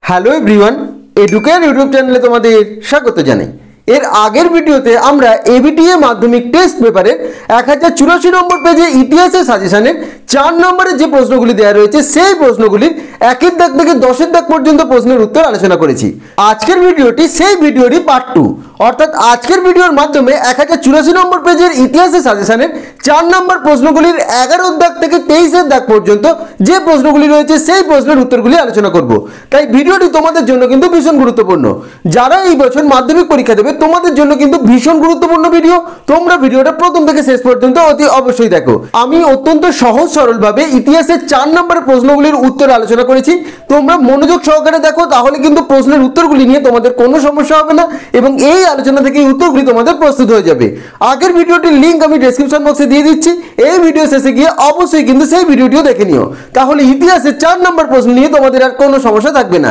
Hello everyone, educare YouTube চ্যানেলে তোমাদের স্বাগত জানাই। এর আগের ভিডিওতে আমরা এবিটিএ মাধ্যমিক টেস্ট পেপারের 1084 নম্বর পেজে ইতিহাসের সাজেশনের 4 নম্বরের যে প্রশ্নগুলি দেওয়া রয়েছে সেই প্রশ্নগুলির 1 দাগ থেকে 10 দাগ পর্যন্ত প্রশ্নের উত্তর আলোচনা করেছি। আজকের ভিডিওটি সেই ভিডিওরই পার্ট 2, অর্থাৎ আজকের ভিডিওর মাধ্যমে 1084 নম্বর পেজের ইতিহাসের সাজেশনের 4 নম্বর প্রশ্নগুলির 11 দাগ থেকে 23 দাগ পর্যন্ত যে প্রশ্নগুলি রয়েছে সেই প্রশ্নের উত্তরগুলি আলোচনা করব। তাই ভিডিওটি তোমাদের জন্য কিন্তু ভীষণ গুরুত্বপূর্ণ। যারা এই বছর মাধ্যমিক পরীক্ষা দেবে তোমাদের জন্য কিন্তু ভীষণ গুরুত্বপূর্ণ ভিডিও। তোমরা ভিডিওটা প্রথম থেকে শেষ পর্যন্ত অতি অবশ্যই দেখো। আমি অত্যন্ত সহজ সরলভাবে ইতিহাসের 4 নম্বরের প্রশ্নগুলির উত্তর আলোচনা করেছি। তোমরা মনোযোগ সহকারে দেখো, তাহলে কিন্তু প্রশ্নের উত্তরগুলি নিয়ে তোমাদের কোনো সমস্যা হবে না এবং এই আলোচনা থেকে উত্তরগুলি তোমাদের প্রস্তুত হয়ে যাবে। আগের ভিডিওটির লিঙ্ক আমি ডেসক্রিপশন বক্সে দিয়ে দিচ্ছি। এই ভিডিও শেষে গিয়ে অবশ্যই কিন্তু সেই ভিডিওটিও দেখে নিও, তাহলে ইতিহাসের 4 নম্বর প্রশ্ন নিয়ে তোমাদের আর কোনো সমস্যা থাকবে না।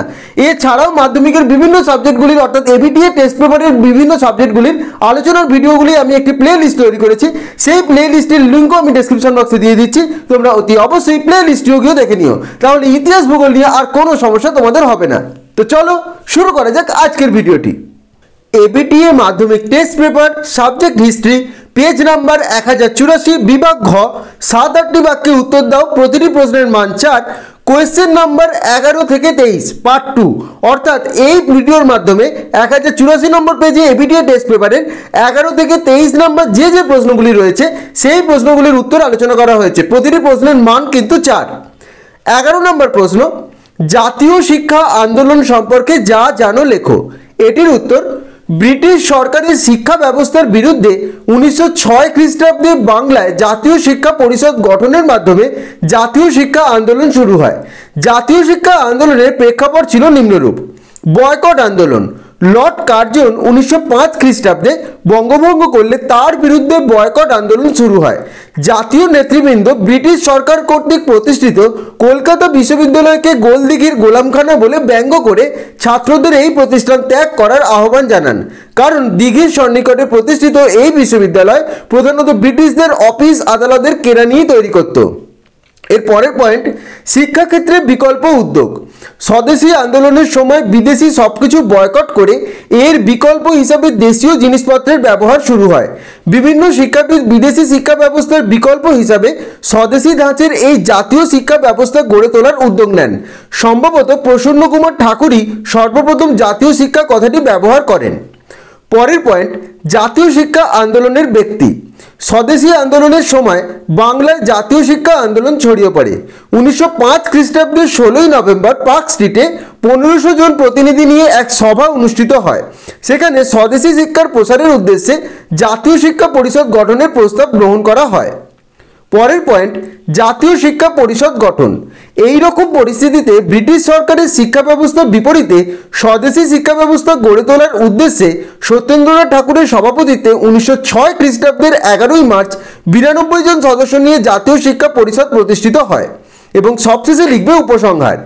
এছাড়াও মাধ্যমিকের বিভিন্ন সাবজেক্টগুলির অর্থাৎ এবিটিএ টেস্ট পেপারের বিভিন্ন সাবজেক্টগুলির আলোচনার ভিডিওগুলি আমি একটি প্লে লিস্ট তৈরি করেছি। সেই প্লে লিস্টের লিঙ্কও আমি ডেসক্রিপশন বক্সে দিয়ে দিচ্ছি। তোমরা অতি অবশ্যই প্লে লিস্টটিও গিয়ে দেখে নিও, তাহলে ইতিহাস ভূগোল নিয়ে আর কোনো সমস্যা তোমাদের হবে না। তো চলো শুরু করা যাক আজকের ভিডিওটি। এবিটিএ মাধ্যমিক test paper subject history page number 1084 বিভাগ ঘ 7-8টি বাক্যে উত্তর দাও, প্রতিটি প্রশ্নের মান 4, কোয়েশ্চেন নাম্বার 11 থেকে 23 পার্ট 2। অর্থাৎ এই ভিডিওর মাধ্যমে 1084 নম্বর পেজে এবিটিএ টেস্ট পেপারের 11 থেকে 23 নম্বর যে প্রশ্নগুলি রয়েছে সেই প্রশ্নগুলির উত্তর আলোচনা করা হয়েছে। প্রতিটি প্রশ্নের মান কিন্তু 4। 11 নম্বর প্রশ্ন, জাতীয় শিক্ষা আন্দোলন সম্পর্কে যা জানো লেখো। এটির উত্তর, ব্রিটিশ সরকারের শিক্ষা ব্যবস্থার বিরুদ্ধে 1906 খ্রিস্টাব্দে বাংলায় জাতীয় শিক্ষা পরিষদ গঠনের মাধ্যমে জাতীয় শিক্ষা আন্দোলন শুরু হয়। জাতীয় শিক্ষা আন্দোলনের প্রেক্ষাপট ছিল নিম্নরূপ: বয়কট আন্দোলন। লর্ড কার্জন 1905 খ্রিস্টাব্দে বঙ্গভঙ্গ করলে তার বিরুদ্ধে বয়কট আন্দোলন শুরু হয়। জাতীয় নেতৃবৃন্দ ব্রিটিশ সরকার কর্তৃক প্রতিষ্ঠিত কলকাতা বিশ্ববিদ্যালয়কে গোলদিঘির গোলামখানা বলে ব্যঙ্গ করে ছাত্রদের এই প্রতিষ্ঠান ত্যাগ করার আহ্বান জানান, কারণ দিঘির সন্নিকটে প্রতিষ্ঠিত এই বিশ্ববিদ্যালয় প্রধানত ব্রিটিশদের অফিস আদালতের কেরানি তৈরি করত। এর পরের পয়েন্ট, শিক্ষাক্ষেত্রে বিকল্প উদ্যোগ। স্বদেশী আন্দোলনের সময় বিদেশি সবকিছু বয়কট করে এর বিকল্প হিসাবে দেশীয় জিনিসপত্রের ব্যবহার শুরু হয়। বিভিন্ন শিক্ষাবিদ বিদেশি শিক্ষা ব্যবস্থার বিকল্প হিসাবে স্বদেশী ধাঁচের এই জাতীয় শিক্ষা ব্যবস্থা গড়ে তোলার উদ্যোগ নেন। সম্ভবত প্রসন্ন কুমার ঠাকুরই সর্বপ্রথম জাতীয় শিক্ষা কথাটি ব্যবহার করেন। পরের পয়েন্ট, জাতীয় শিক্ষা আন্দোলনের ব্যক্তি। স্বদেশী আন্দোলনের সময় বাংলায় জাতীয় শিক্ষা আন্দোলন ছড়িয়ে পড়ে। 1905 খ্রিস্টাব্দের 16ই নভেম্বর পার্ক স্ট্রিটে 1500 জন প্রতিনিধি নিয়ে এক সভা অনুষ্ঠিত হয়। সেখানে স্বদেশী শিক্ষার প্রসারের উদ্দেশ্যে জাতীয় শিক্ষা পরিষদ গঠনের প্রস্তাব গ্রহণ করা হয়। পরের পয়েন্ট, জাতীয় শিক্ষা পরিষদ গঠন। এই রকম পরিস্থিতিতে ব্রিটিশ সরকারের শিক্ষা ব্যবস্থার বিপরীতে স্বদেশী শিক্ষা ব্যবস্থা গড়ে তোলার উদ্দেশ্যে সত্যেন্দ্রনাথ ঠাকুরের সভাপতিত্বে 1906 খ্রিস্টাব্দের 11ই মার্চ 92 জন সদস্য নিয়ে জাতীয় শিক্ষা পরিষদ প্রতিষ্ঠিত হয়। এবং সবশেষে লিখবে উপসংহার।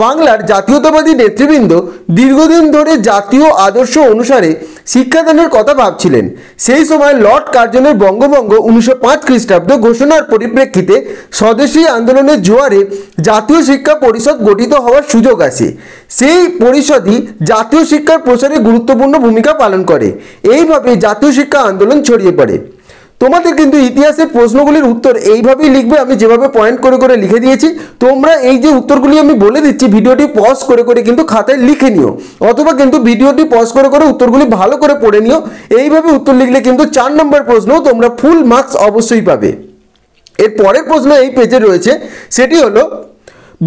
বাংলার জাতীয়তাবাদী নেতৃবৃন্দ দীর্ঘদিন ধরে জাতীয় আদর্শ অনুসারে শিক্ষাদানের কথা ভাবছিলেন। সেই সময় লর্ড কার্জনের বঙ্গভঙ্গ 1905 খ্রিস্টাব্দ ঘোষণার পরিপ্রেক্ষিতে স্বদেশী আন্দোলনের জোয়ারে জাতীয় শিক্ষা পরিষদ গঠিত হওয়ার সুযোগ আসে। সেই পরিষদই জাতীয় শিক্ষার প্রসারে গুরুত্বপূর্ণ ভূমিকা পালন করে। এইভাবে জাতীয় শিক্ষা আন্দোলন ছড়িয়ে পড়ে। তোমাদের কিন্তু ইতিহাসের প্রশ্নগুলির উত্তর এইভাবেই লিখবে, আমি যেভাবে পয়েন্ট করে করে লিখে দিয়েছি। তোমরা এই যে উত্তরগুলি আমি বলে দিচ্ছি ভিডিওটি পজ করে করে কিন্তু খাতায় লিখে নিও, অথবা কিন্তু ভিডিওটি পজ করে করে উত্তরগুলি ভালো করে পড়ে নিও। এইভাবে উত্তর লিখলে কিন্তু 4 নম্বর প্রশ্ন তোমরা ফুল মার্কস অবশ্যই পাবে। এর পরের প্রশ্ন এই পেজে রয়েছে, সেটি হলো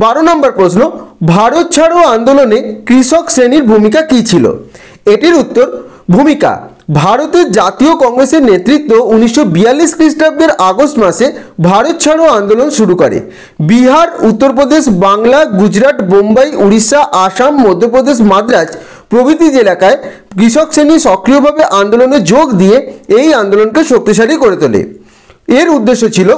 12 নম্বর প্রশ্ন, ভারত ছাড়ো আন্দোলনে কৃষক শ্রেণীর ভূমিকা কী ছিল। এটির উত্তর, ভূমিকা: ভারতের জাতীয় কংগ্রেসের নেতৃত্ব 1942 খ্রিস্টাব্দের আগস্ট মাসে ভারত ছাড়ো আন্দোলন শুরু করে। বিহার, উত্তরপ্রদেশ, বাংলা, গুজরাট, বোম্বাই, উড়িষ্যা, আসাম, মধ্যপ্রদেশ, মাদ্রাজ প্রভৃতি এলাকায় কৃষক শ্রেণী সক্রিয়ভাবে আন্দোলনে যোগ দিয়ে এই আন্দোলনকে শক্তিশালী করে তোলে। এর উদ্দেশ্য ছিল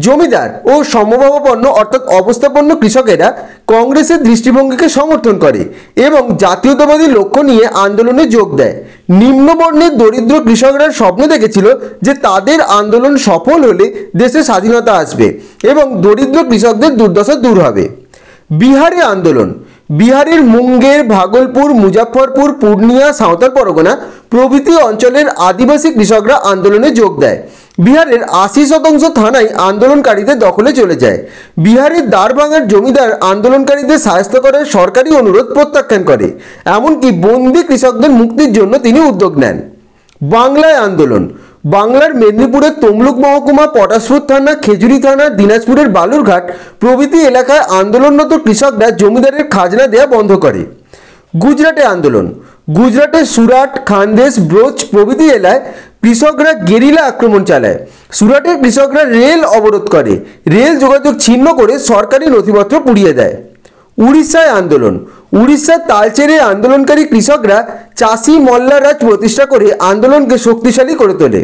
জমিদার ও সমভাবাপন্ন অর্থাৎ অবস্থাপন্ন কৃষকেরা কংগ্রেসের দৃষ্টিভঙ্গিকে সমর্থন করে এবং জাতীয়তাবাদী লক্ষ্য নিয়ে আন্দোলনে যোগ দেয়। নিম্নবর্ণের দরিদ্র কৃষকরা স্বপ্ন দেখেছিল যে তাদের আন্দোলন সফল হলে দেশে স্বাধীনতা আসবে এবং দরিদ্র কৃষকদের দুর্দশা দূর হবে। বিহারে আন্দোলন। বিহারের মুঙ্গের, ভাগলপুর, মুজাফরপুর, পূর্ণিয়া, সাঁওতাল পরগনা প্রভৃতি অঞ্চলের আদিবাসী কৃষকরা আন্দোলনে যোগ দেয়। বিহারের 80% থানায় আন্দোলনকারীদের দখলে চলে যায়। বিহারের দারভাঙার জমিদার আন্দোলনকারীদের শায়েস্ত করার সরকারি অনুরোধ প্রত্যাখ্যান করে, এমনকি বন্দি কৃষকদের মুক্তির জন্য তিনি উদ্যোগ নেন। বাংলায় আন্দোলন। বাংলার মেদিনীপুরের তমলুক মহকুমা, পটাশপুর থানা, খেজুরি থানা, দিনাজপুরের বালুরঘাট প্রভৃতি এলাকায় আন্দোলনরত কৃষকরা জমিদারের খাজনা দেয়া বন্ধ করে। গুজরাটে আন্দোলন। গুজরাটের সুরাট, খানদেশ, ব্রোচ প্রভৃতি এলাকায় কৃষকরা গেরিলা আক্রমণ চালায়। সুরাটের কৃষকরা রেল অবরোধ করে, রেল যোগাযোগ ছিন্ন করে সরকারি নথিপত্র পুড়িয়ে দেয়। উড়িষ্যায় আন্দোলন। উড়িষ্যার তালচেরে আন্দোলনকারী কৃষকরা চাষি মল্লা রাজ প্রতিষ্ঠা করে আন্দোলনকে শক্তিশালী করে তোলে।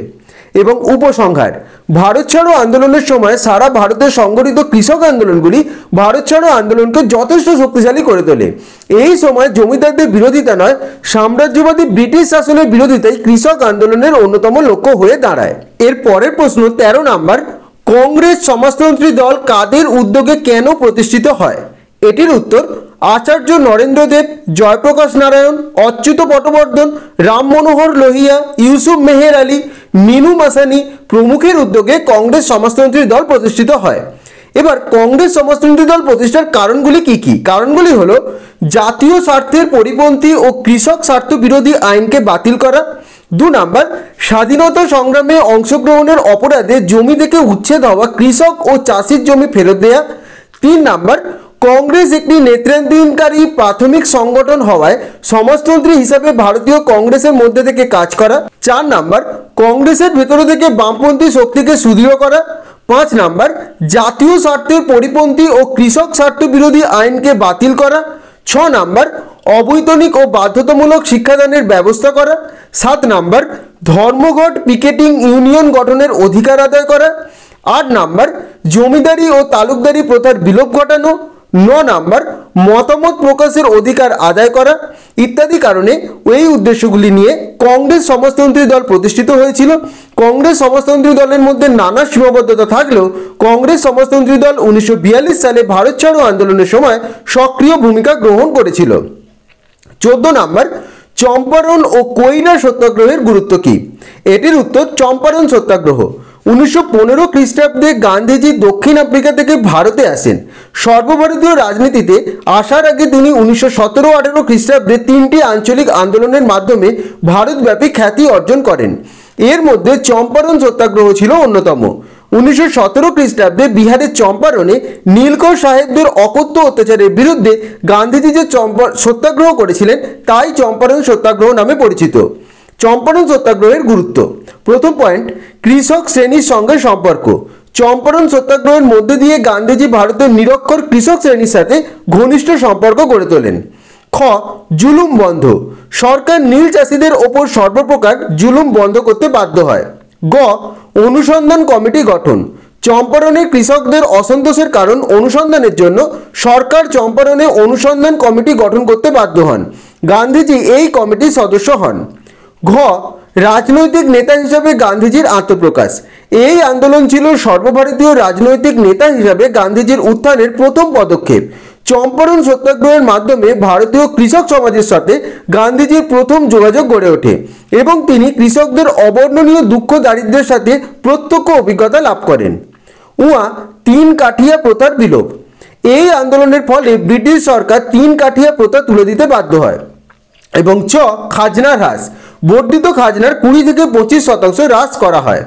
এবং উপসংহার, ভারত ছাড়ো আন্দোলনের সময় সারা ভারতে সংগঠিত কৃষক আন্দোলনগুলি ভারত ছাড়ো আন্দোলনকে যথেষ্ট শক্তিশালী করে তোলে। এই সময় জমিদারদের বিরোধিতা নয়, সাম্রাজ্যবাদী ব্রিটিশ শাসনের বিরোধিতাই কৃষক আন্দোলনের অন্যতম লক্ষ্য হয়ে দাঁড়ায়। এর পরের প্রশ্ন 13 নম্বর, কংগ্রেস সমাজতন্ত্রী দল কাদের উদ্যোগে কেন প্রতিষ্ঠিত হয়? এটির উত্তর আচার্য নরেন্দ্রদেব, জয়প্রকাশ নারায়ণ, অচ্যুত পটবর্ধন, রাম মনোহর লোহিয়া, ইউসুফ মেহের আলী, মিনু মাসানি প্রমুখের উদ্যোগে কংগ্রেস সমাজতন্ত্রী দল প্রতিষ্ঠিত হয়। এবার কংগ্রেস সমাজতন্ত্রী দল প্রতিষ্ঠার কারণগুলি কি কি? কারণগুলি হলো জাতীয় স্বার্থের পরিপন্থী ও কৃষক স্বার্থ বিরোধী আইনকে বাতিল করা। 2 নম্বর, স্বাধীনতা সংগ্রামে অংশগ্রহণের অপরাধে জমি থেকে উচ্ছেদ হওয়া কৃষক ও চাষির জমি ফেরত দেয়া। 3 নম্বর, কংগ্রেস একটি নেতৃত্বাধীনকারী প্রাথমিক সংগঠন হওয়ায় সমাজতন্ত্রী হিসাবে ভারতীয় কংগ্রেসের মধ্যে থেকে কাজ করা। 4 নম্বর, কংগ্রেসের ভেতরে থেকে বামপন্থী শক্তিকে সুদৃঢ় করা। 5 নম্বর, জাতীয় স্বার্থের পরিপন্থী ও কৃষক স্বার্থ বিরোধী আইনকে বাতিল করা। 6 নম্বর, অবৈতনিক ও বাধ্যতামূলক শিক্ষাদানের ব্যবস্থা করা। 7 নম্বর, ধর্মঘট, পিকেটিং, ইউনিয়ন গঠনের অধিকার আদায় করা। 8 নম্বর, জমিদারি ও তালুকদারি প্রথার বিলোপ ঘটানো। 9 নম্বর, মতামত প্রকাশের অধিকার আদায় করা ইত্যাদি কারণে এই উদ্দেশ্যগুলি নিয়ে কংগ্রেস সমাজতন্ত্রী দল প্রতিষ্ঠিত হয়েছিল। কংগ্রেস সমাজতন্ত্রী দলের মধ্যে নানা সীমাবদ্ধতা থাকলেও কংগ্রেস সমাজতন্ত্রী দল 1942 সালে ভারত ছাড়ো আন্দোলনের সময় সক্রিয় ভূমিকা গ্রহণ করেছিল। 14 নম্বর, চম্পারণ ও কৈরা সত্যাগ্রহের গুরুত্ব কী? এটির উত্তর চম্পারণ সত্যাগ্রহ। 1915 খ্রিস্টাব্দে গান্ধীজি দক্ষিণ আফ্রিকা থেকে ভারতে আসেন। সর্বভারতীয় রাজনীতিতে আসার আগে তিনি 1917-18 খ্রিস্টাব্দে 3টি আঞ্চলিক আন্দোলনের মাধ্যমে ভারতব্যাপী খ্যাতি অর্জন করেন। এর মধ্যে চম্পারণ সত্যাগ্রহ ছিল অন্যতম। 1917 খ্রিস্টাব্দে বিহারের চম্পারণে নীলকর সাহেবদের অকথ্য অত্যাচারের বিরুদ্ধে গান্ধীজি যে সত্যাগ্রহ করেছিলেন তাই চম্পারণ সত্যাগ্রহ নামে পরিচিত। চম্পারণ সত্যাগ্রহের গুরুত্ব। প্রথম পয়েন্ট, কৃষক শ্রেণীর সঙ্গে সম্পর্ক। চম্পারণ সত্যাগ্রহের মধ্য দিয়ে গান্ধীজি ভারতের নিরক্ষর কৃষক শ্রেণীর সাথে ঘনিষ্ঠ সম্পর্ক গড়ে তোলেন। খ, জুলুম বন্ধ। সরকার নীল চাষিদের ওপর সর্বপ্রকার জুলুম বন্ধ করতে বাধ্য হয়। গ, অনুসন্ধান কমিটি গঠন। চম্পারণে কৃষকদের অসন্তোষের কারণ অনুসন্ধানের জন্য সরকার চম্পারণে অনুসন্ধান কমিটি গঠন করতে বাধ্য হন। গান্ধীজি এই কমিটির সদস্য হন। ঘ, রাজনৈতিক নেতা হিসাবে গান্ধীজির আত্মপ্রকাশ। এই আন্দোলন ছিল সর্বভারতীয় রাজনৈতিক নেতা হিসাবে গান্ধীজির উত্থানের প্রথম পদক্ষেপ। চম্পারণ সত্যাগ্রহের মাধ্যমে ভারতীয় কৃষক সমাজের সাথে গান্ধীজির প্রথম যোগাযোগ গড়ে ওঠে এবং তিনি কৃষকদের অবর্ণনীয় দুঃখ দারিদ্র্যের সাথে প্রত্যক্ষ অভিজ্ঞতা লাভ করেন। উয়া, 3 কাঠিয়া প্রথার বিলোপ। এই আন্দোলনের ফলে ব্রিটিশ সরকার 3 কাঠিয়া প্রথা তুলে দিতে বাধ্য হয়। এবং চ, খাজনা হ্রাস। বর্ধিত খাজনার 20 থেকে 25% হ্রাস করা হয়।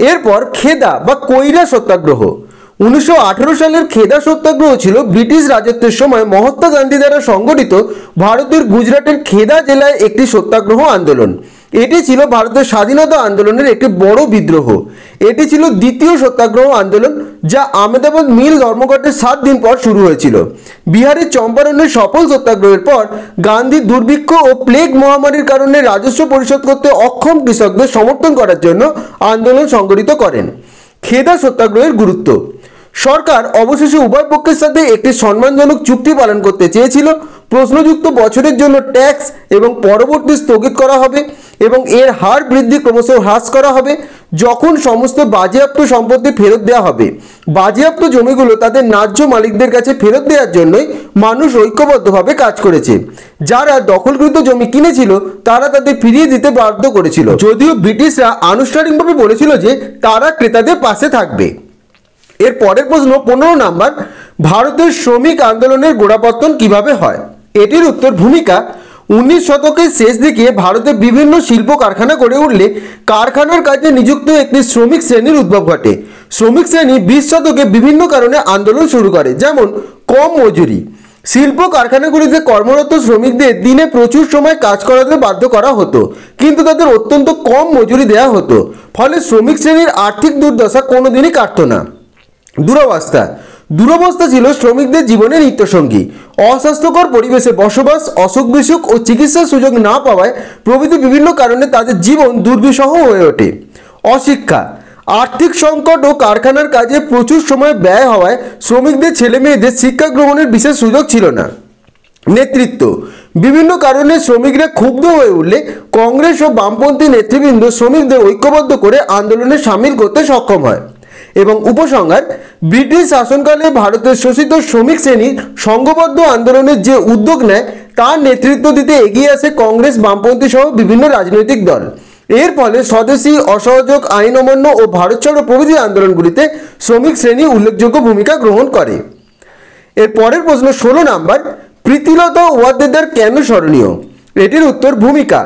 এরপর খেদা বা কৈরা সত্যাগ্রহ। 1918 সালের খেদা সত্যাগ্রহ ছিল ব্রিটিশ রাজত্বের সময় মহাত্মা গান্ধী দ্বারা সংগঠিত ভারতের গুজরাটের খেদা জেলায় একটি সত্যাগ্রহ আন্দোলন। এটি ছিল ভারতের স্বাধীনতা আন্দোলনের একটি বড় বিদ্রোহ। এটি ছিল দ্বিতীয় সত্যাগ্রহ আন্দোলন যা আহমেদাবাদ মিল ধর্মঘটের 7 দিন পর শুরু হয়েছিল। বিহারের চম্পারণের সফল সত্যাগ্রহের পর গান্ধী দুর্ভিক্ষ ও প্লেগ মহামারীর কারণে রাজস্ব পরিশোধ করতে অক্ষম কৃষকদের সমর্থন করার জন্য আন্দোলন সংগঠিত করেন। খেদা সত্যাগ্রহের গুরুত্ব। সরকার অবশেষে উভয় পক্ষের সাথে একটি সম্মানজনক চুক্তি পালন করতে চেয়েছিল। প্রশ্নযুক্ত বছরের জন্য ট্যাক্স এবং পরবর্তী স্থগিত করা হবে এবং এর হার বৃদ্ধি ক্রমশ হ্রাস করা হবে। যখন সমস্ত বাজেয়াপ্ত সম্পত্তি ফেরত দেওয়া হবে। বাজেয়াপ্ত জমিগুলো তাদের ন্যায্য মালিকদের কাছে ফেরত দেওয়ার জন্যই মানুষ ঐক্যবদ্ধভাবে কাজ করেছে। যারা দখলকৃত জমি কিনেছিল তারা তাদের ফিরিয়ে দিতে বাধ্য করেছিল, যদিও ব্রিটিশরা আনুষ্ঠানিকভাবে বলেছিল যে তারা ক্রেতাদের পাশে থাকবে। এর পরের প্রশ্ন 15 নাম্বার, ভারতের শ্রমিক আন্দোলনের গোড়াপত্তন কিভাবে হয়? এটির উত্তর ভূমিকা। 19 শতকের শেষ দিকে ভারতে বিভিন্ন শিল্প কারখানা গড়ে উঠলে কারখানার কাজে নিযুক্ত একটি শ্রমিক শ্রেণীর উদ্ভব ঘটে। শ্রমিক শ্রেণী 20 শতকে বিভিন্ন কারণে আন্দোলন শুরু করে, যেমন কম মজুরি। শিল্প কারখানাগুলিতে কর্মরত শ্রমিকদের দিনে প্রচুর সময় কাজ করাতে বাধ্য করা হতো, কিন্তু তাদের অত্যন্ত কম মজুরি দেওয়া হতো, ফলে শ্রমিক শ্রেণীর আর্থিক দুর্দশা কোনোদিনই কাটত না। দুরবস্থা ছিল শ্রমিকদের জীবনের নিত্যসঙ্গী। অস্বাস্থ্যকর পরিবেশে বসবাস, অসুখ বিসুখ ও চিকিৎসার সুযোগ না পাওয়ায় প্রভৃতি বিভিন্ন কারণে তাদের জীবন দুর্বিষহ হয়ে ওঠে। অশিক্ষা, আর্থিক সংকট ও কারখানার কাজে প্রচুর সময় ব্যয় হওয়ায় শ্রমিকদের ছেলে মেয়েদের শিক্ষা গ্রহণের বিশেষ সুযোগ ছিল না। নেতৃত্ব, বিভিন্ন কারণে শ্রমিকরা ক্ষুব্ধ হয়ে উঠলে কংগ্রেস ও বামপন্থী নেতৃবৃন্দ শ্রমিকদের ঐক্যবদ্ধ করে আন্দোলনে সামিল করতে সক্ষম হয়। এবং উপসংহার, ব্রিটিশ শাসনকালে ভারতের শোষিত শ্রমিক শ্রেণীর সংঘবদ্ধ আন্দোলনের যে উদ্যোগ নেয় তার নেতৃত্ব দিতে এগিয়ে আসে কংগ্রেস, বামপন্থী সহ বিভিন্ন রাজনৈতিক দল। এর ফলে স্বদেশী, অসহযোগ, আইন অমান্য ও ভারত ছাড়ো প্রভৃতি আন্দোলনগুলিতে শ্রমিক শ্রেণী উল্লেখযোগ্য ভূমিকা গ্রহণ করে। এর পরের প্রশ্ন 16 নাম্বার, প্রীতিলতা ওয়াদ্দেদার কেন স্মরণীয়? এটির উত্তর ভূমিকা।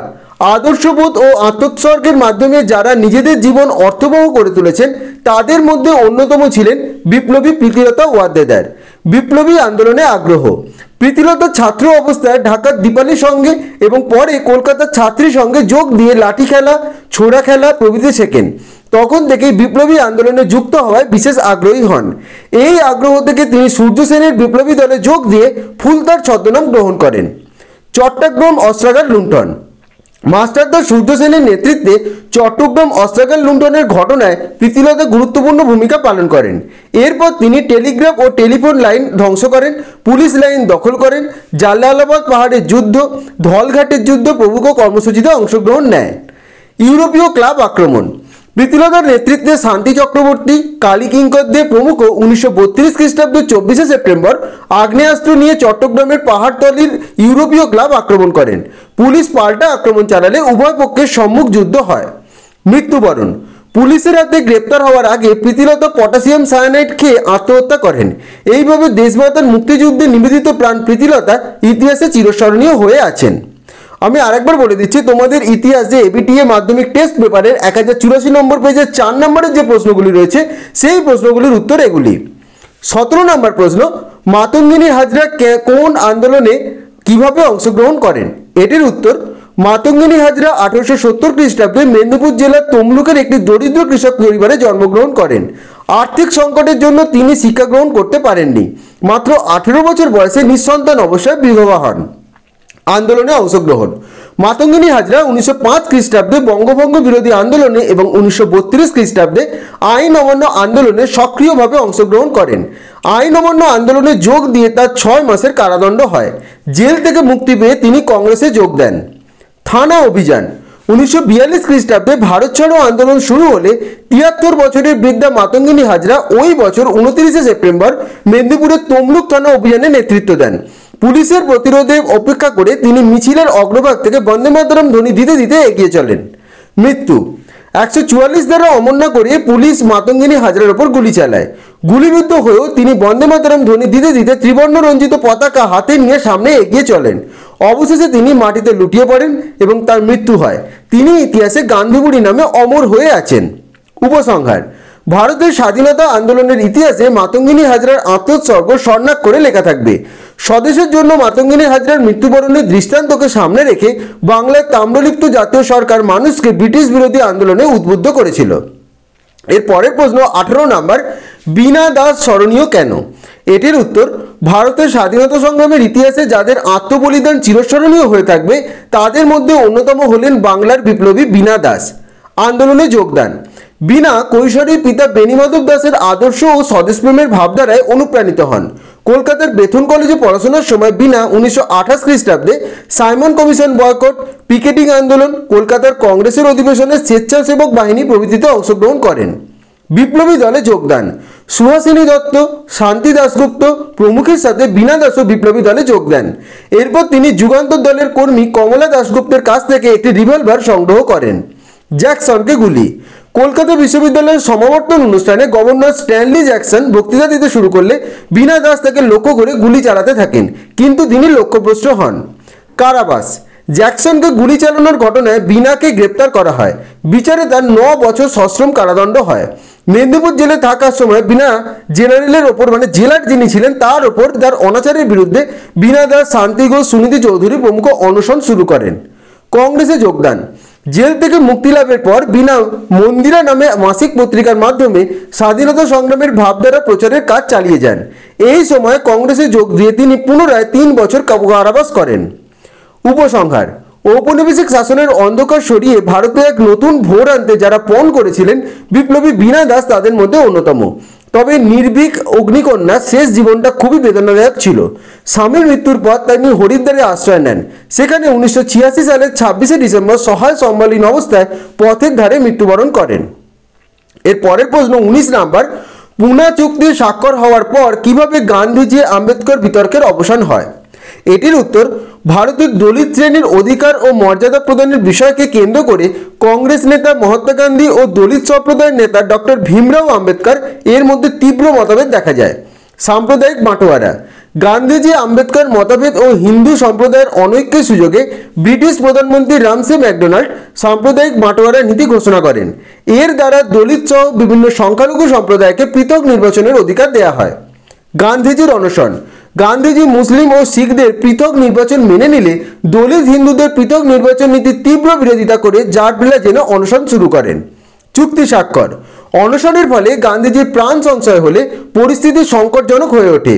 আদর্শবোধ ও আত্মোৎসর্গের মাধ্যমে যারা নিজেদের জীবন অর্থবহ করে তুলেছেন তাদের মধ্যে অন্যতম ছিলেন বিপ্লবী প্রীতিলতা ওয়াদ্দেদার। বিপ্লবী আন্দোলনে আগ্রহ। প্রীতিলতা ছাত্র অবস্থায় ঢাকার দীপালি সঙ্গে এবং পরে কলকাতার ছাত্রী সঙ্গে যোগ দিয়ে লাঠি খেলা, ছোড়া খেলা প্রভৃতি শেখেন। তখন থেকেই বিপ্লবী আন্দোলনে যুক্ত হওয়ায় বিশেষ আগ্রহী হন। এই আগ্রহ থেকে তিনি সূর্য সেনের বিপ্লবী দলে যোগ দিয়ে ফুলতার ছদ্মনাম গ্রহণ করেন। চট্টগ্রাম অস্ত্রাগার লুণ্ঠন। মাস্টারদা সূর্য সেনের নেতৃত্বে চট্টগ্রাম অস্ত্রাগার লুণ্ঠনের ঘটনায় প্রীতিলতা গুরুত্বপূর্ণ ভূমিকা পালন করেন। এরপর তিনি টেলিগ্রাফ ও টেলিফোন লাইন ধ্বংস করেন, পুলিশ লাইন দখল করেন, জালালাবাদ পাহাড়ের যুদ্ধ, ধলঘাটের যুদ্ধ প্রমুখ কর্মসূচিতে অংশগ্রহণ নেয়। ইউরোপীয় ক্লাব আক্রমণ। প্রীতিলতার নেতৃত্বে শান্তি চক্রবর্তী, কালী কিঙ্কর দে প্রমুখ 1932 খ্রিস্টাব্দের 24শে সেপ্টেম্বর আগ্নেয়াস্ত্র নিয়ে চট্টগ্রামের পাহাড়তলির ইউরোপীয় ক্লাব আক্রমণ করেন। পুলিশ পাল্টা আক্রমণ চালালে উভয় পক্ষের সম্মুখ যুদ্ধ হয়। মৃত্যুবরণ। পুলিশের হাতে গ্রেপ্তার হওয়ার আগে প্রীতিলতা পটাশিয়াম সায়ানাইড খেয়ে আত্মহত্যা করেন। এইভাবে দেশমাতার মুক্তিযুদ্ধে নিবেদিত প্রাণ প্রীতিলতা ইতিহাসে চিরস্মরণীয় হয়ে আছেন। আমি আরেকবার বলে দিচ্ছি, তোমাদের ইতিহাসে এবিটিএ মাধ্যমিক টেস্ট পেপারের 1084 নম্বর পেজের 4 নম্বরের যে প্রশ্নগুলি রয়েছে সেই প্রশ্নগুলির উত্তর এগুলি। 17 নম্বর প্রশ্ন, মাতঙ্গিনী হাজরা কোন আন্দোলনে কিভাবে অংশগ্রহণ করেন? এটির উত্তর, মাতঙ্গিনী হাজরা 1870 খ্রিস্টাব্দে মেদিনীপুর জেলার তমলুকের একটি দরিদ্র কৃষক পরিবারে জন্মগ্রহণ করেন। আর্থিক সংকটের জন্য তিনি শিক্ষা গ্রহণ করতে পারেননি। মাত্র 18 বছর বয়সে নিঃসন্তান অবস্থায় বিধবা হন। আন্দোলনে অংশগ্রহণ। মাতঙ্গিনী হাজরা 1905 খ্রিস্টাব্দে বঙ্গভঙ্গ বিরোধী আন্দোলনে এবং 1932 খ্রিস্টাব্দে আইন অমান্য আন্দোলনে সক্রিয়ভাবে অংশগ্রহণ করেন। আইন অমান্য আন্দোলনে যোগ দিয়ে তার 6 মাসের কারাদণ্ড হয়। জেল থেকে মুক্তি পেয়ে তিনি কংগ্রেসে যোগ দেন। থানা অভিযান। 1942 খ্রিস্টাব্দে ভারত ছাড়ো আন্দোলন শুরু হলে 73 বছরের বৃদ্ধা মাতঙ্গিনী হাজরা ওই বছর 29শে সেপ্টেম্বর মেদিনীপুরের তমলুক থানা অভিযানে নেতৃত্ব দেন। পুলিশের প্রতিরোধে অপেক্ষা করে তিনি মিছিলের অগ্রভাগ থেকে বন্দে মাতরম ধ্বনি দিতে দিতে এগিয়ে চলেন। মৃত্যু। 144 দ্বারা অমান্য করে পুলিশ মাতঙ্গিনী হাজরার ওপর গুলি চালায়। গুলিবিদ্ধ হয়েও তিনি বন্দে মাতরম ধ্বনি দিতে দিতে ত্রিবর্ণ রঞ্জিত পতাকা হাতে নিয়ে সামনে এগিয়ে চলেন। অবশেষে তিনি মাটিতে লুটিয়ে পড়েন এবং তার মৃত্যু হয়। তিনি ইতিহাসে গান্ধীবুড়ি নামে অমর হয়ে আছেন। উপসংহার। ভারতের স্বাধীনতা আন্দোলনের ইতিহাসে মাতঙ্গিনী হাজরার আত্মোৎসর্গ স্বর্ণাক্ষরে লেখা থাকবে। স্বদেশের জন্য মাতঙ্গিনী হাজরার মৃত্যুবরণের দৃষ্টান্তকে সামনে রেখে বাংলায় তাম্রলিপ্ত জাতীয় সরকার মানুষকে ব্রিটিশ বিরোধী আন্দোলনে উদ্বুদ্ধ করেছিল। এর পরের প্রশ্ন 18 নাম্বার, বীণা দাস স্মরণীয় কেন? এটির উত্তর, ভারতের স্বাধীনতা সংগ্রামের ইতিহাসে যাদের আত্মবলিদান চিরস্মরণীয় হয়ে থাকবে তাদের মধ্যে অন্যতম হলেন বাংলার বিপ্লবী বীণা দাস। আন্দোলনে যোগদান। বীণা কৈশোরী পিতা বেণীমাধব দাসের আদর্শ ও স্বদেশপ্রেমের ভাবধারায় অনুপ্রাণিত হন। কলকাতার বেথুন কলেজে পড়াশোনার সময় বীণা 1928 খ্রিস্টাব্দে সাইমন কমিশন বয়কট, পিকেটিং আন্দোলন, কলকাতার কংগ্রেসের অধিবেশনে স্বেচ্ছাসেবক বাহিনী প্রভৃতিতে অংশগ্রহণ করেন। বিপ্লবী দলে যোগদান, সুহাসিনী দত্ত, শান্তি দাশগুপ্ত প্রমুখের সাথে বীণা দাসও বিপ্লবী দলে যোগ দেন। এরপর তিনি যুগান্তর দলের কর্মী কমলা দাশগুপ্তের কাছ থেকে একটি রিভলভার সংগ্রহ করেন। জ্যাকসনকে গুলি, কলকাতা বিশ্ববিদ্যালয়ের সমাবর্তন অনুষ্ঠানে গভর্নর স্ট্যানলি জ্যাকসন বক্তৃতা দিতে শুরু করলে বীণা দাস তাকে লক্ষ্য করে গুলি চালাতে থাকেন, কিন্তু তিনি লক্ষ্যভ্রষ্ট হন। কারাবাস, জ্যাকসনকে গুলি চালানোর ঘটনায় বীণাকে গ্রেপ্তার করা হয়। বিচারে তার 9 বছর সশ্রম কারাদণ্ড হয়। মেদিনীপুর জেলে থাকার সময় বীণা জেনারেলের ওপর, মানে জেলার যিনি ছিলেন তার ওপর তার অনাচারের বিরুদ্ধে বীণা দাস, শান্তি ঘোষ, সুনীতি চৌধুরী প্রমুখ অনশন শুরু করেন। কংগ্রেসে যোগদান, জেল থেকে মুক্তি লাভের পর বীণা মন্দিরা নামে মাসিক পত্রিকার মাধ্যমে স্বাধীনতা সংগ্রামের ভাবধারা প্রচারের কাজ চালিয়ে যান। এই সময় কংগ্রেসে যোগ দিয়ে তিনি পুনরায় 3 বছর কারাবাস করেন। উপসংহার, ঔপনিবেশিক শাসনের অন্ধকার সরিয়ে ভারতে এক নতুন ভোর আনতে যারা পণ করেছিলেন বিপ্লবী বীণা দাস তাদের মধ্যে অন্যতম। তবে নির্ভীক অগ্নিকন্যা শেষ জীবনটা খুবই বেদনাদায়ক ছিল। স্বামীর মৃত্যুর পর তিনি হরিদ্বারে আশ্রয় নেন। সেখানে 1986 সালের 26শে ডিসেম্বর সহায় সম্বলীন অবস্থায় পথের ধারে মৃত্যুবরণ করেন। এর পরের প্রশ্ন 19 নাম্বার, পুনা চুক্তি স্বাক্ষর হওয়ার পর কিভাবে গান্ধীজি আম্বেদকর বিতর্কের অবসান হয়? এটির উত্তর, ভারতের দলিত শ্রেণীর অধিকার ও মর্যাদা প্রদানের বিষয়কে কেন্দ্র করে কংগ্রেস নেতা মহাত্মা গান্ধী ও দলিত সম্প্রদায়ের নেতা ডক্টর ভীমরাও আম্বেদকর এর মধ্যে তীব্র মতভেদ দেখা যায়। সাম্প্রদায়িক বাঁটোয়ারা, গান্ধীজি আম্বেদকর মতভেদ ও হিন্দু সম্প্রদায়ের অনৈক্যের সুযোগে ব্রিটিশ প্রধানমন্ত্রী রামসে ম্যাকডোনাল্ড সাম্প্রদায়িক বাঁটোয়ারা নীতি ঘোষণা করেন। এর দ্বারা দলিত সহ বিভিন্ন সংখ্যালঘু সম্প্রদায়কে পৃথক নির্বাচনের অধিকার দেওয়া হয়। গান্ধীজির অনশন, গান্ধীজি মুসলিম ও শিখদের পৃথক নির্বাচন মেনে নিলে দলিত হিন্দুদের পৃথক নির্বাচন নীতির তীব্র বিরোধিতা করে জাটবিলা জেনে অনশন শুরু করেন। চুক্তি স্বাক্ষর, অনশনের ফলে গান্ধীজির প্রাণ সংশয় হলে পরিস্থিতি সংকটজনক হয়ে ওঠে।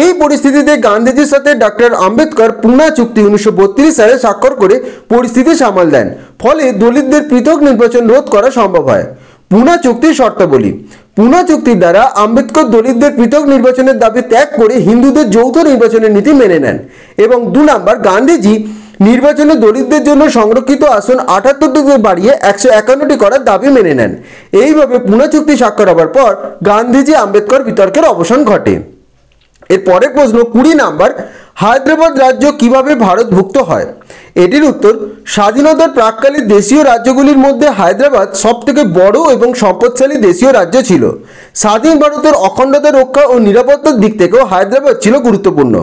এই পরিস্থিতিতে গান্ধীজির সাথে ডক্টর আম্বেদকর পুনা চুক্তি 1932 সালে স্বাক্ষর করে পরিস্থিতি সামাল দেন। ফলে দলিতদের পৃথক নির্বাচন রোধ করা সম্ভব হয়। পুনা চুক্তির শর্তাবলী, পুনা চুক্তির দ্বারা আম্বেদকর দলিতদের পৃথক নির্বাচনের দাবি ত্যাগ করে হিন্দুদের যৌথ নির্বাচনের নীতি মেনে নেন। এবং 2 নাম্বার, গান্ধীজি নির্বাচনে দলিতদের জন্য সংরক্ষিত আসন 78টিতে বাড়িয়ে 151টি করার দাবি মেনে নেন। এইভাবে পুনা চুক্তি স্বাক্ষর হবার পর গান্ধীজি আম্বেদকর বিতর্কের অবসান ঘটে। এর পরের প্রশ্ন 20 নাম্বার, হায়দ্রাবাদ রাজ্য কিভাবে ভারতভুক্ত হয়? এটির উত্তর, স্বাধীনতার প্রাক্কালে দেশীয় রাজ্যগুলির মধ্যে হায়দ্রাবাদ সবথেকে বড় এবং সম্পদশালী দেশীয় রাজ্য ছিল। স্বাধীন ভারতের অখণ্ডতা রক্ষা ও নিরাপত্তার দিক থেকেও হায়দ্রাবাদ ছিল গুরুত্বপূর্ণ।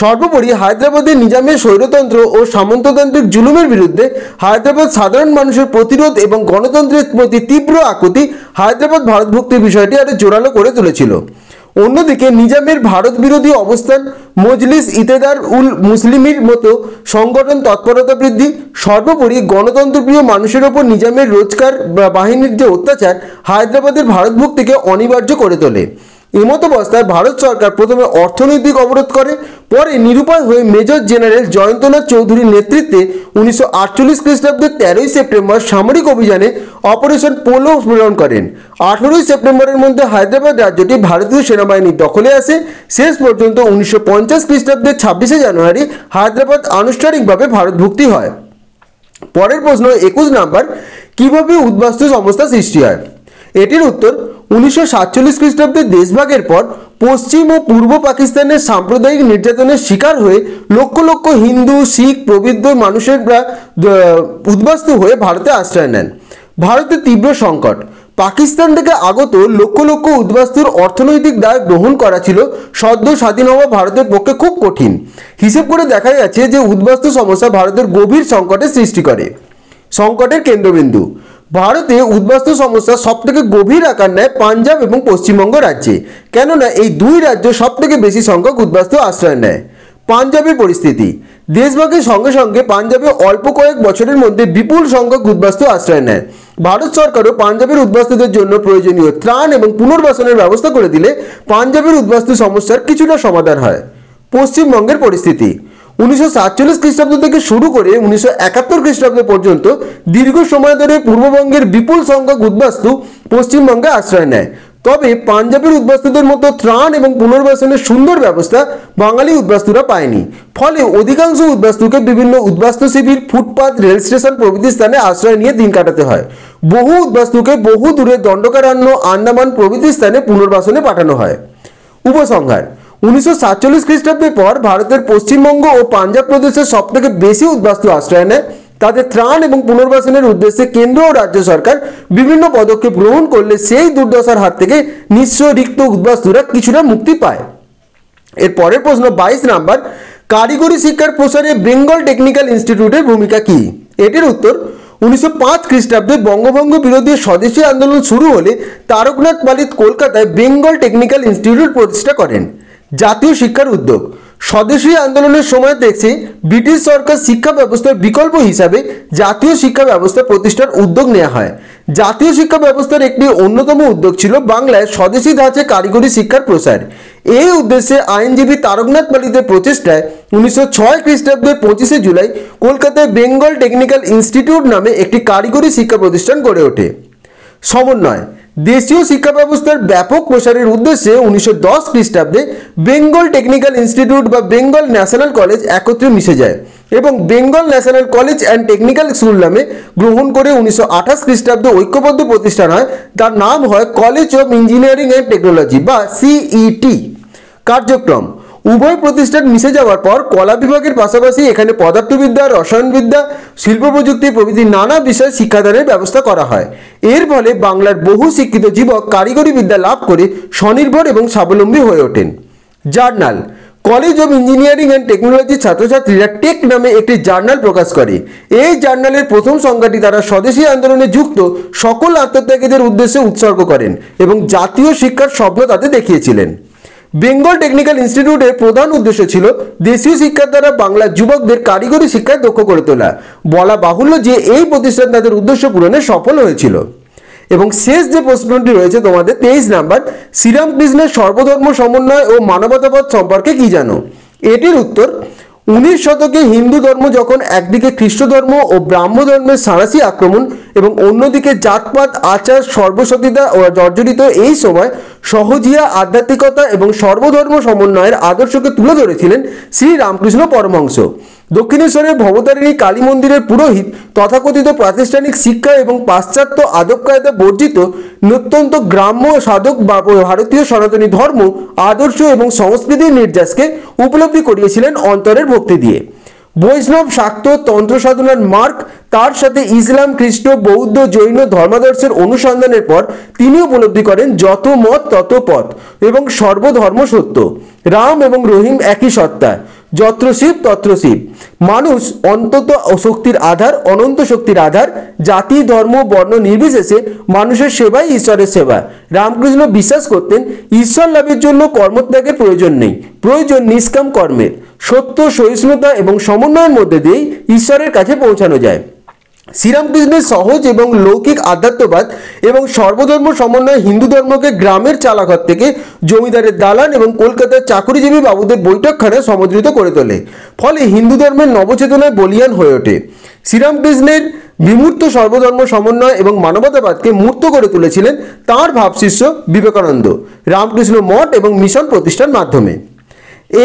সর্বোপরি হায়দ্রাবাদের নিজামের স্বৈরতন্ত্র ও সামন্ততান্ত্রিক জুলুমের বিরুদ্ধে হায়দ্রাবাদ সাধারণ মানুষের প্রতিরোধ এবং গণতন্ত্রের প্রতি তীব্র আকুতি হায়দ্রাবাদ ভারতভুক্তির বিষয়টি আরো জোরালো করে তুলেছিল। অন্যদিকে নিজামের ভারত বিরোধী অবস্থান, মজলিস ইতেদার উল মুসলিমির মতো সংগঠন তৎপরতা বৃদ্ধি, সর্বোপরি গণতন্ত্রপ্রিয় মানুষের ওপর নিজামের রোজগার বাহিনীর যে অত্যাচার হায়দ্রাবাদের ভারতভুক্তিকে অনিবার্য করে তোলে। এমতাবস্থায় ভারত সরকার প্রথমে অর্থনৈতিক অবরোধ করে, পরে নিরুপায় হয়ে মেজর জেনারেল জয়ন্তনাথ চৌধুরীর নেতৃত্বে 1948 খ্রিস্টাব্দের 13ই সেপ্টেম্বর সামরিক অভিযানে অপারেশন পোলো প্রেরণ করেন। 18ই সেপ্টেম্বরের মধ্যে হায়দ্রাবাদ রাজ্যটি ভারতীয় সেনাবাহিনীর দখলে আসে। শেষ পর্যন্ত 1950 খ্রিস্টাব্দের 26শে জানুয়ারি হায়দ্রাবাদ আনুষ্ঠানিকভাবে ভারতভুক্তি হয়। পরের প্রশ্ন 21 নাম্বার, কিভাবে উদ্বাস্তু সংস্থা সৃষ্টি হয়? এটির উত্তর, 1947 খ্রিস্টাব্দের দেশভাগের পর পশ্চিম ও পূর্ব পাকিস্তানের সাম্প্রদায়িক নির্যাতনের শিকার হয়ে লক্ষ লক্ষ হিন্দু, শিখ প্রভৃতি মানুষেরা উদ্বাস্তু হয়ে ভারতে আশ্রয় নেন। ভারতে তীব্র সংকট, পাকিস্তান থেকে আগত লক্ষ লক্ষ উদ্বাস্তুর অর্থনৈতিক দায় গ্রহণ করা ছিল সদ্য স্বাধীন হওয়া ভারতের পক্ষে খুব কঠিন। হিসেব করে দেখা যাচ্ছে যে উদ্বাস্তু সমস্যা ভারতের গভীর সংকটের সৃষ্টি করে। সংকটের কেন্দ্রবিন্দু, ভারতে উদ্বাস্তু সমস্যা সবথেকে গভীর আকার নেয় পাঞ্জাব এবং পশ্চিমবঙ্গ রাজ্যে, কেননা এই দুই রাজ্য সবথেকে বেশি সংখ্যক উদ্বাস্তু আশ্রয় নেয়। পাঞ্জাবের পরিস্থিতি, দেশভাগের সঙ্গে সঙ্গে পাঞ্জাবে অল্প কয়েক বছরের মধ্যে বিপুল সংখ্যক উদ্বাস্তু আশ্রয় নেয়। ভারত সরকারও পাঞ্জাবের উদ্বাস্তুদের জন্য প্রয়োজনীয় ত্রাণ এবং পুনর্বাসনের ব্যবস্থা করে দিলে পাঞ্জাবের উদ্বাস্তু সমস্যার কিছুটা সমাধান হয়। পশ্চিমবঙ্গের পরিস্থিতি, 1947 খ্রিস্টাব্দ থেকে শুরু করে 1971 খ্রিস্টাব্দ পর্যন্ত দীর্ঘ সময় ধরে পূর্ববঙ্গের বিপুল সংখ্যক উদ্বাস্তু পশ্চিমবঙ্গে আশ্রয় নেয়। তবে পাঞ্জাবের উদ্বাস্তুদের মতো ত্রাণ এবং পুনর্বাসনের সুন্দর ব্যবস্থা বাঙালি উদ্বাস্তুরা পায়নি। ফলে অধিকাংশ উদ্বাস্তুকে বিভিন্ন উদ্বাস্তু শিবির, ফুটপাত, রেল স্টেশন প্রভৃতি স্থানে আশ্রয় নিয়ে দিন কাটাতে হয়। বহু উদ্বাস্তুকে বহু দূরে দণ্ডকারণ্য, আন্দামান প্রভৃতি স্থানে পুনর্বাসনে পাঠানো হয়। উপসংহার: 1947 খ্রিস্টাব্দের পর ভারতের পশ্চিমবঙ্গ ও পাঞ্জাব প্রদেশের সবথেকে বেশি উদ্বাস্তু আশ্রয় নেয়। তাদের ত্রাণ এবং পুনর্বাসনের উদ্দেশ্যে কেন্দ্র ও রাজ্য সরকার বিভিন্ন পদক্ষেপ গ্রহণ করলে সেই দুর্দশার হাত থেকে নিঃস্ব রিক্ত উদ্বাস্তুরা কিছুটা মুক্তি পায়। এর পরের প্রশ্ন 22 নাম্বার, কারিগরি শিক্ষার প্রসারে বেঙ্গল টেকনিক্যাল ইনস্টিটিউটের ভূমিকা কি? এটির উত্তর: 1905 খ্রিস্টাব্দে বঙ্গভঙ্গ বিরোধী স্বদেশী আন্দোলন শুরু হলে তারকনাথ পালিত কলকাতায় বেঙ্গল টেকনিক্যাল ইনস্টিটিউট প্রতিষ্ঠা করেন। জাতীয় শিক্ষার উদ্যোগ: স্বদেশী আন্দোলনের সময় দেখছে ব্রিটিশ সরকার শিক্ষা ব্যবস্থার বিকল্প হিসাবে জাতীয় শিক্ষা ব্যবস্থা প্রতিষ্ঠার উদ্যোগ নেওয়া হয়। জাতীয় শিক্ষা ব্যবস্থার একটি অন্যতম উদ্যোগ ছিল বাংলায় স্বদেশী ধাঁচে কারিগরি শিক্ষার প্রসার। এই উদ্দেশ্যে আইনজীবী তারকনাথ পালিতের প্রচেষ্টায় 1906 খ্রিস্টাব্দের 25শে জুলাই কলকাতায় বেঙ্গল টেকনিক্যাল ইনস্টিটিউট নামে একটি কারিগরি শিক্ষা প্রতিষ্ঠান গড়ে ওঠে। সমন্বয়: দেশীয় শিক্ষা ব্যবস্থার ব্যাপক প্রসারের উদ্দেশ্যে 1910 খ্রিস্টাব্দে বেঙ্গল টেকনিক্যাল ইনস্টিটিউট বা বেঙ্গল ন্যাশনাল কলেজ একত্রে মিশে যায় এবং Bengal national college and technical school নামে গ্রহণ করে 1928 খ্রিস্টাব্দে ঐক্যবদ্ধ প্রতিষ্ঠান হয়। তার নাম হয় college of engineering and technology বা সিইটি। কার্যক্রম: উভয় প্রতিষ্ঠান মিশে যাওয়ার পর কলা বিভাগের পাশাপাশি এখানে পদার্থবিদ্যা, রসায়নবিদ্যা, শিল্প প্রযুক্তি প্রভৃতি নানা বিষয় শিক্ষাদানের ব্যবস্থা করা হয়। এর ফলে বাংলার বহু শিক্ষিত যুবক কারিগরি বিদ্যা লাভ করে স্বনির্ভর এবং স্বাবলম্বী হয়ে ওঠেন। Journal: college of engineering and টেকনোলজির ছাত্রছাত্রীরা টেক নামে একটি জার্নাল প্রকাশ করে। এই জার্নালের প্রথম সংখ্যাটি তারা স্বদেশী আন্দোলনে যুক্ত সকল আত্মত্যাগীদের উদ্দেশ্যে উৎসর্গ করেন এবং জাতীয় শিক্ষার স্বপ্ন তাতে দেখিয়েছিলেন। বেঙ্গল টেকনিক্যাল ইনস্টিটিউটের প্রধান উদ্দেশ্য ছিল দেশীয় শিক্ষার দ্বারা বাংলার যুবকদের কারিগরি শিক্ষায় দক্ষ করে তোলা। বলা বাহুল্য যে এই প্রতিষ্ঠান তাদের উদ্দেশ্য পূরণে সফল হয়েছিল। এবং শেষ যে প্রশ্নটি রয়েছে তোমাদের 23 নাম্বার, শ্রীরামকৃষ্ণের সর্বধর্ম সমন্বয় ও মানবতাবাদ সম্পর্কে কি জানো? এটির উত্তর: 19 শতকে হিন্দু ধর্ম যখন একদিকে খ্রিস্ট ধর্ম ও ব্রাহ্ম ধর্মের সাঁড়াশি আক্রমণ এবং অন্যদিকে জাতপাত, আচার, সর্বসতীতা ও জর্জরিত, এই সময় সহজিয়া আধ্যাত্মিকতা এবং সর্বধর্ম সমন্বয়ের আদর্শকে তুলে ধরেছিলেন শ্রী রামকৃষ্ণ পরমহংস। দক্ষিণেশ্বরের ভবতারিণী কালী মন্দিরের পুরোহিত তথাকথিত প্রাতিষ্ঠানিক শিক্ষা এবং পাশ্চাত্য আদব কায়দা বর্জিত অত্যন্ত গ্রাম্য সাধক বা ভারতীয় সনাতনী ধর্ম, আদর্শ এবং সংস্কৃতির নির্যাসকে উপলব্ধি করিয়েছিলেন অন্তরের ভক্তি দিয়ে। বৈষ্ণব, শাক্ত, তন্ত্র সাধনার মার্গ, তার সাথে ইসলাম, খ্রিস্ট, বৌদ্ধ, জৈন ধর্মাদর্শের অনুসন্ধানের পর তিনি উপলব্ধি করেন যত মত তত পথ এবং সর্বধর্ম সত্য। রাম এবং রহিম একই সত্তা, যত্র শিব তত্র শিব। মানুষ অন্তত শক্তির আধার, অনন্ত শক্তির আধার। জাতি, ধর্ম, বর্ণ নির্বিশেষে মানুষের সেবাই ঈশ্বরের সেবা। রামকৃষ্ণ বিশ্বাস করতেন ঈশ্বর লাভের জন্য কর্মত্যাগের প্রয়োজন নেই, প্রয়োজন নিষ্কাম কর্মের। সত্য, সহিষ্ণুতা এবং সমন্বয়ের মধ্যে দিয়েই ঈশ্বরের কাছে পৌঁছানো যায়। শ্রীরামকৃষ্ণের সহজ এবং লৌকিক আধ্যাত্মবাদ এবং সর্বধর্ম সমন্বয় হিন্দু ধর্মকে গ্রামের চালাঘর থেকে জমিদারের দালান এবং কলকাতার চাকুরিজীবী বাবুদের বৈঠকখানায় সমুদ্রিত করে তোলে। ফলে হিন্দু ধর্মের নবচেতনায় বলীয়ান হয়ে ওঠে। শ্রীরামকৃষ্ণের বিমূর্ত সর্বধর্ম সমন্বয় এবং মানবতাবাদকে মূর্ত করে তুলেছিলেন তাঁর ভাবশিষ্য বিবেকানন্দ রামকৃষ্ণ মঠ এবং মিশন প্রতিষ্ঠার মাধ্যমে।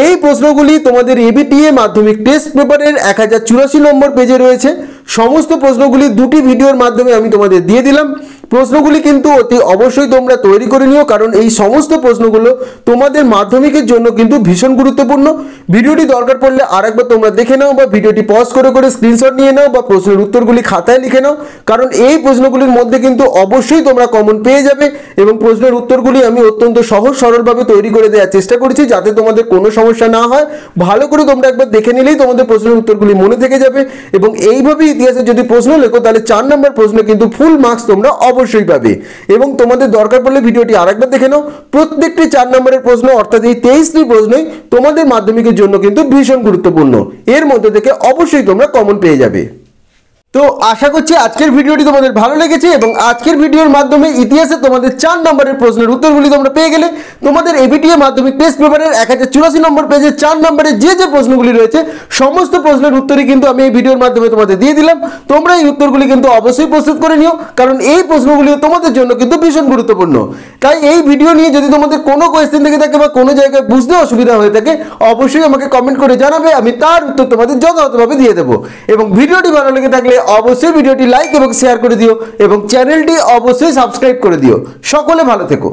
এই প্রশ্নগুলি তোমাদের এবিটিএ মাধ্যমিক টেস্ট পেপারের 1084 নম্বর পেজে রয়েছে। সমস্ত প্রশ্নগুলি দুটি ভিডিওর মাধ্যমে আমি তোমাদের দিয়ে দিলাম। প্রশ্নগুলি কিন্তু অতি অবশ্যই তোমরা তৈরি করে নিও, কারণ এই সমস্ত প্রশ্নগুলো তোমাদের মাধ্যমিকের জন্য কিন্তু ভীষণ গুরুত্বপূর্ণ। ভিডিওটি দরকার পড়লে আরেকবার তোমরা দেখে নাও বা ভিডিওটি পজ করে করে স্ক্রিনশট নিয়ে নাও বা প্রশ্নের উত্তরগুলি খাতায় লিখে নাও, কারণ এই প্রশ্নগুলির মধ্যে কিন্তু অবশ্যই তোমরা কমন পেয়ে যাবে এবং প্রশ্নের উত্তরগুলি আমি অত্যন্ত সহজ সরলভাবে তৈরি করে দেওয়ার চেষ্টা করেছি যাতে তোমাদের কোনো সমস্যা না হয়। ভালো করে তোমরা একবার দেখে নিলেই তোমাদের প্রশ্নের উত্তরগুলি মনে থেকে যাবে এবং এইভাবে ইতিহাসে যদি প্রশ্ন লেখো তাহলে 4 নম্বর প্রশ্ন কিন্তু ফুল মার্কস তোমরা অবশ্যই পাবে। এবং তোমাদের দরকার পড়লে ভিডিওটি আরেকবার দেখে নাও। প্রত্যেকটি 4 নম্বরের প্রশ্ন অর্থাৎ এই 23টি প্রশ্নই তোমাদের মাধ্যমিকের জন্য কিন্তু ভীষণ গুরুত্বপূর্ণ। এর মধ্যে থেকে অবশ্যই তোমরা কমন পেয়ে যাবে। তো আশা করছি আজকের ভিডিওটি তোমাদের ভালো লেগেছে এবং আজকের ভিডিওর মাধ্যমে ইতিহাসে তোমাদের 4 নম্বরের প্রশ্নের উত্তরগুলি তোমরা পেয়ে গেলে। তোমাদের এবিটিএ মাধ্যমিক টেস্ট পেপারের 1084 নম্বর পেজে 4 নম্বরে যে প্রশ্নগুলি রয়েছে সমস্ত প্রশ্নের উত্তরই কিন্তু আমি এই ভিডিওর মাধ্যমে তোমাদের দিয়ে দিলাম। তোমরা এই উত্তরগুলি কিন্তু অবশ্যই প্রস্তুত করে নিও, কারণ এই প্রশ্নগুলিও তোমাদের জন্য কিন্তু ভীষণ গুরুত্বপূর্ণ। তাই এই ভিডিও নিয়ে যদি তোমাদের কোনো কোয়েশ্চেন থেকে থাকে বা কোনো জায়গায় বুঝতে অসুবিধা হয়ে থাকে অবশ্যই আমাকে কমেন্ট করে জানাবে, আমি তার উত্তর তোমাদের যথাযথভাবে দিয়ে দেবো। এবং ভিডিওটি ভালো লেগে থাকলে অবশ্যই ভিডিওটি লাইক এবং শেয়ার করে দিও এবং চ্যানেলটি অবশ্যই সাবস্ক্রাইব করে দিও। সকলে ভালো থেকো।